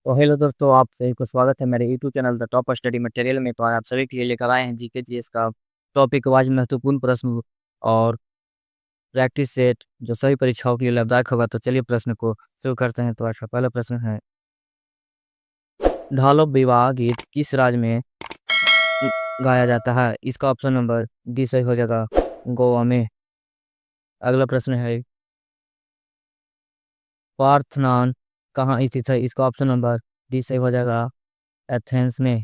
तो हेलो दोस्तों, आप सभी को स्वागत है मेरे YouTube channel the top study material में। तो आज आप सभी के लिए लेकर आए हैं जीके जीएस का टॉपिक वाइज महत्वपूर्ण प्रश्न और प्रैक्टिस सेट जो सभी परीक्षाओं के लिए लाभदायक होगा। तो चलिए प्रश्न को शुरू करते हैं। तो आज का पहला प्रश्न है, ढालो विवाह गीत किस राज्य में गाया जाता है? इसका ऑप्शन नंबर डी सही हो जाएगा, गोवा में। अगला प्रश्न है, पार्थनान कहाँ स्थित है? इसका ऑप्शन नंबर डी सही हो जाएगा, एथेंस में।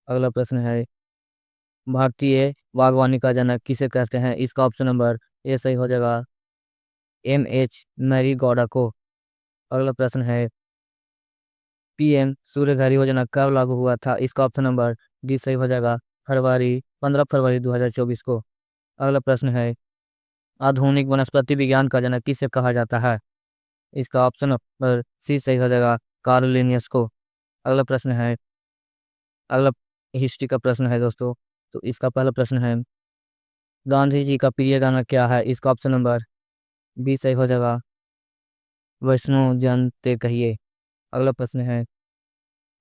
अगला प्रश्न है, भारतीय बागवानी का जनक किसे कहते हैं? इसका ऑप्शन नंबर ए सही हो जाएगा, एम मैरी गौडा को। अगला प्रश्न है, पीएम सूर्य घर योजना कब लागू हुआ था? इसका ऑप्शन नंबर डी सही हो जाएगा, 15 फरवरी 2024 को। अगला प्रश्न है, आधुनिक वनस्पति विज्ञान का जनक किसे कहा जाता है? इसका ऑप्शन नंबर सी सही हो जाएगा, कार्ल लिनियस को। अगला प्रश्न है, अगला हिस्ट्री का प्रश्न है दोस्तों। तो इसका पहला प्रश्न है, गांधी जी का प्रिय गाना क्या है? इसका ऑप्शन नंबर बी सही हो जाएगा, वैष्णो जन ते कहिए। अगला प्रश्न है,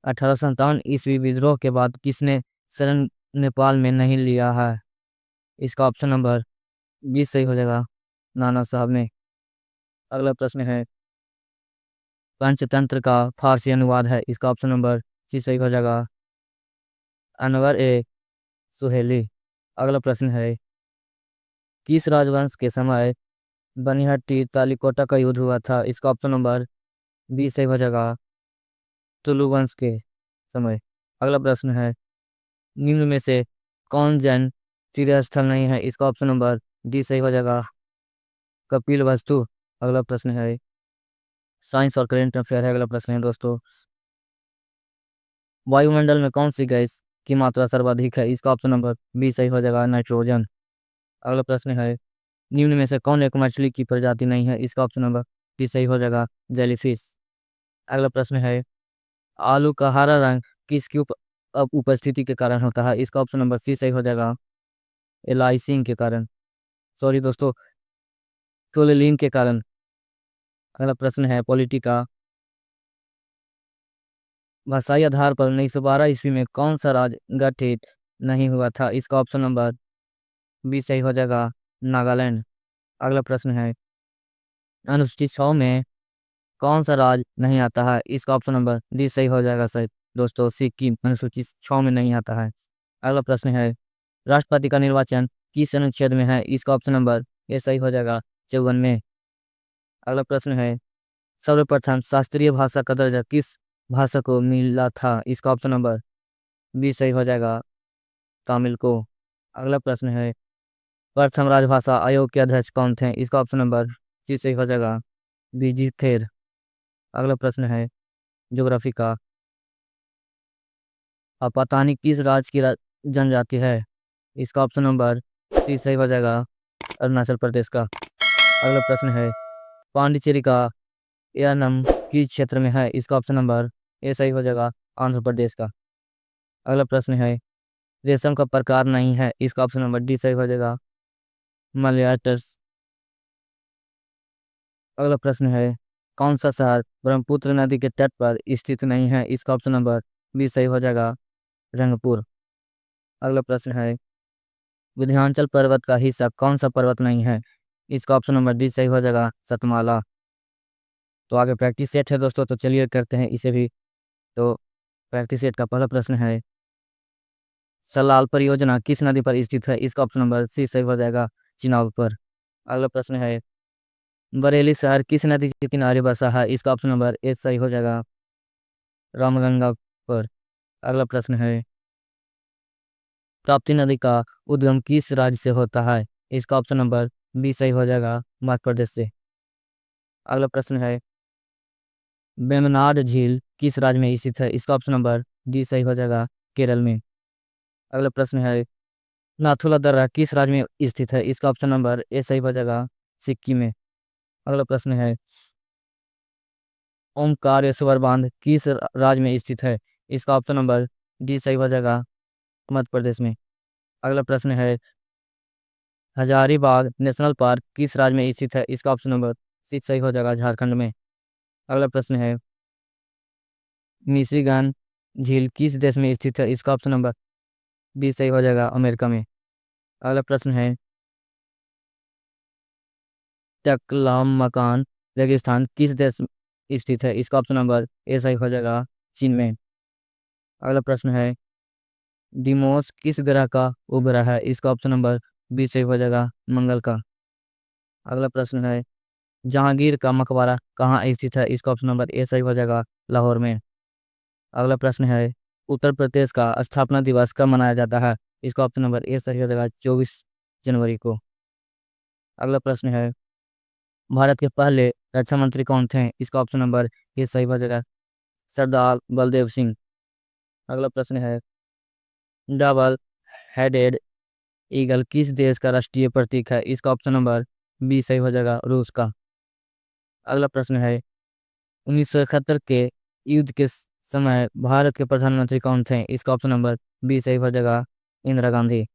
1857 ईस्वी विद्रोह के बाद किसने शरण नेपाल में नहीं लिया है? इसका ऑप्शन नंबर बी सही हो जाएगा, नाना साहब ने। अगला प्रश्न है, पंचतंत्र का फारसी अनुवाद है? इसका ऑप्शन नंबर सी सही हो जाएगा, अनवर ए सुहेली। अगला प्रश्न है, किस राजवंश के समय बनिहट्टी तालिकोटा का युद्ध हुआ था? इसका ऑप्शन नंबर बी सही हो जाएगा, तुलु वंश के समय। अगला प्रश्न है, निम्न में से कौन जैन तीर्थ स्थल नहीं है? इसका ऑप्शन नंबर डी सही हो जाएगा, कपिल वस्तु। अगला प्रश्न है, साइंस और करेंट अफेयर है। अगला प्रश्न है दोस्तों, वायुमंडल में कौन सी गैस की मात्रा सर्वाधिक है? इसका ऑप्शन नंबर बी सही हो जाएगा, नाइट्रोजन। अगला प्रश्न है, निम्न में से कौन एक मछली की प्रजाति नहीं है? इसका ऑप्शन नंबर डी सही हो जाएगा, जेलीफिश। अगला प्रश्न है, आलू का हरा रंग किसकी उपस्थिति के कारण होता है? इसका ऑप्शन नंबर सी सही हो जाएगा, एलाइसिन के कारण, सॉरी दोस्तों, टोलुलिन के कारण। अगला प्रश्न है, पॉलिटिका, भाषाई आधार पर 1912 ईस्वी में कौन सा राज्य गठित नहीं हुआ था? इसका ऑप्शन नंबर बी सही हो जाएगा, नागालैंड। अगला प्रश्न है, अनुसूचित 6 में कौन सा राज्य नहीं आता है? इसका ऑप्शन नंबर डी सही हो जाएगा सर दोस्तों, सिक्किम अनुसूचित 6 में नहीं आता है। अगला प्रश्न है, राष्ट्रपति का निर्वाचन किस अनुच्छेद में है? इसका ऑप्शन नंबर ए सही हो जाएगा, 54 में। अगला प्रश्न है, सर्वप्रथम शास्त्रीय भाषा का दर्जा किस भाषा को मिला था? इसका ऑप्शन नंबर बी सही हो जाएगा, तमिल को। अगला प्रश्न है, प्रथम राजभाषा आयोग के अध्यक्ष कौन थे? इसका ऑप्शन नंबर सी सही हो जाएगा, बीजी थेर। अगला प्रश्न है, ज्योग्राफी का, पातानी किस राज्य की जनजाति है? इसका ऑप्शन नंबर सी सही हो जाएगा, अरुणाचल प्रदेश का। अगला प्रश्न है, पांडिचेरी का यानम किस क्षेत्र में है? इसका ऑप्शन नंबर ए सही हो जाएगा, आंध्र प्रदेश का। अगला प्रश्न है, रेशम का प्रकार नहीं है? इसका ऑप्शन नंबर डी सही हो जाएगा, मलयाटस। अगला प्रश्न है, कौन सा शहर ब्रह्मपुत्र नदी के तट पर स्थित नहीं है? इसका ऑप्शन नंबर बी सही हो जाएगा, रंगपुर। अगला प्रश्न है, विंध्याचल पर्वत का हिस्सा कौन सा पर्वत नहीं है? इसका ऑप्शन नंबर डी सही हो जाएगा, सतमाला। तो आगे प्रैक्टिस सेट है दोस्तों, तो चलिए करते हैं इसे भी। तो प्रैक्टिस सेट का पहला प्रश्न है, सलाल परियोजना किस नदी पर स्थित है? इसका ऑप्शन नंबर सी सही हो जाएगा, चिनाब पर। अगला प्रश्न है, बरेली शहर किस नदी के किनारे बसा है? इसका ऑप्शन नंबर ए सही हो जाएगा, रामगंगा पर। अगला प्रश्न है, ताप्ती नदी का उद्गम किस राज्य से होता है? इसका ऑप्शन नंबर बी सही हो जाएगा, मध्य प्रदेश से। अगला प्रश्न है, वेम्बनाड झील किस राज्य में स्थित है? इसका ऑप्शन नंबर डी सही हो जाएगा, केरल में। अगला प्रश्न है, नाथुला दर्रा किस राज्य में स्थित है? इसका ऑप्शन नंबर ए सही हो जाएगा, सिक्किम में। अगला प्रश्न है, ओमकारेश्वर बांध किस राज्य में स्थित है? इसका ऑप्शन नंबर डी सही हो जाएगा, मध्य प्रदेश में। अगला प्रश्न है, हजारीबाग नेशनल पार्क किस राज्य में स्थित है? इसका ऑप्शन नंबर सी सही हो जाएगा, झारखंड में। अगला प्रश्न है, मिशिगन झील किस देश में स्थित है? इसका ऑप्शन नंबर बी सही हो जाएगा, अमेरिका में। अगला प्रश्न है, तकलामकान रेगिस्तान किस देश में स्थित है? इसका ऑप्शन नंबर ए सही हो जाएगा, चीन में। अगला प्रश्न है, डिमोस किस ग्रह का उपग्रह है? इसका ऑप्शन नंबर बी सही हो जाएगा, मंगल का। अगला प्रश्न है, जहांगीर का मकबरा कहाँ स्थित है? इसका ऑप्शन नंबर ए सही हो जाएगा, लाहौर में। अगला प्रश्न है, उत्तर प्रदेश का स्थापना दिवस कब मनाया जाता है? इसका ऑप्शन नंबर ए सही हो जाएगा, 24 जनवरी को। अगला प्रश्न है, भारत के पहले रक्षा मंत्री कौन थे? इसका ऑप्शन नंबर ए सही हो जाएगा, सरदार बलदेव सिंह। अगला प्रश्न है, डबल हेडेड ईगल किस देश का राष्ट्रीय प्रतीक है? इसका ऑप्शन नंबर बी सही हो जाएगा, रूस का। अगला प्रश्न है, 1971 के युद्ध के समय भारत के प्रधानमंत्री कौन थे? इसका ऑप्शन नंबर बी सही हो जाएगा, इंदिरा गांधी।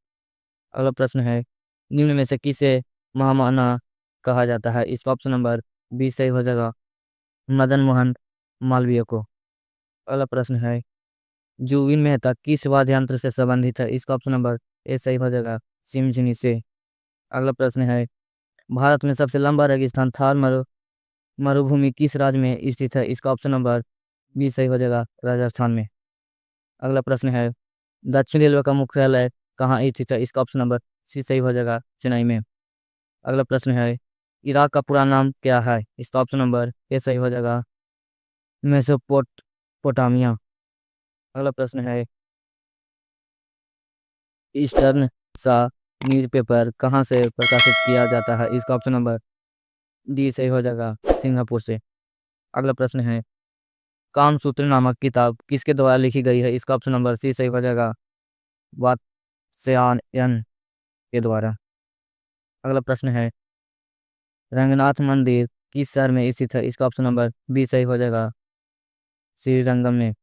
अगला प्रश्न है, निम्न में से किसे महामना कहा जाता है? इसका ऑप्शन नंबर बी सही हो जाएगा, मदन मोहन मालवीय को। अगला प्रश्न है, जुबिन मेहता किस वाद्य यंत्र से संबंधित है? इसका ऑप्शन नंबर ए सही हो जाएगा, सिमझनी से। अगला प्रश्न है, भारत में सबसे लंबा रेगिस्तान थार मरुभूमि किस राज्य में स्थित है? इसका ऑप्शन नंबर बी सही हो जाएगा, राजस्थान में। अगला प्रश्न है, दक्षिण रेलवे का मुख्यालय कहाँ स्थित है? इसका ऑप्शन नंबर सी सही हो जाएगा, चेन्नई में। अगला प्रश्न है, इराक का पूरा नाम क्या है? इसका ऑप्शन नंबर ए सही हो जाएगा, मेसोपोटामिया। अगला प्रश्न है, ईस्टर्न सा न्यूज़पेपर कहाँ से प्रकाशित किया जाता है? इसका ऑप्शन नंबर डी सही हो जाएगा, सिंगापुर से। अगला प्रश्न है, कामसूत्र नामक किताब किसके द्वारा लिखी गई है? इसका ऑप्शन नंबर सी सही हो जाएगा, वात्स्यायन के द्वारा। अगला प्रश्न है, रंगनाथ मंदिर किस शहर में स्थित है? इसका ऑप्शन नंबर बी सही हो जाएगा, श्रीरंगम में।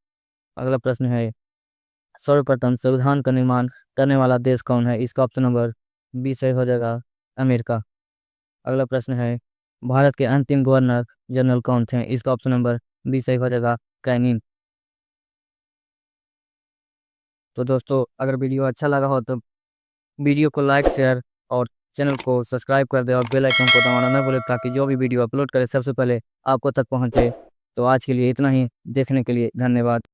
अगला प्रश्न है, सर्वप्रथम संविधान का निर्माण करने वाला देश कौन है? इसका ऑप्शन नंबर बी सही हो जाएगा, अमेरिका। अगला प्रश्न है, भारत के अंतिम गवर्नर जनरल कौन थे? इसका ऑप्शन नंबर बी सही हो जाएगा, कैनिन। तो दोस्तों, अगर वीडियो अच्छा लगा हो तो वीडियो को लाइक शेयर और चैनल को सब्सक्राइब कर दे और बेल आइकन को दबाना न भूले, ताकि जो भी वीडियो अपलोड करे सबसे पहले आपको तक पहुंचे। तो आज के लिए इतना ही, देखने के लिए धन्यवाद।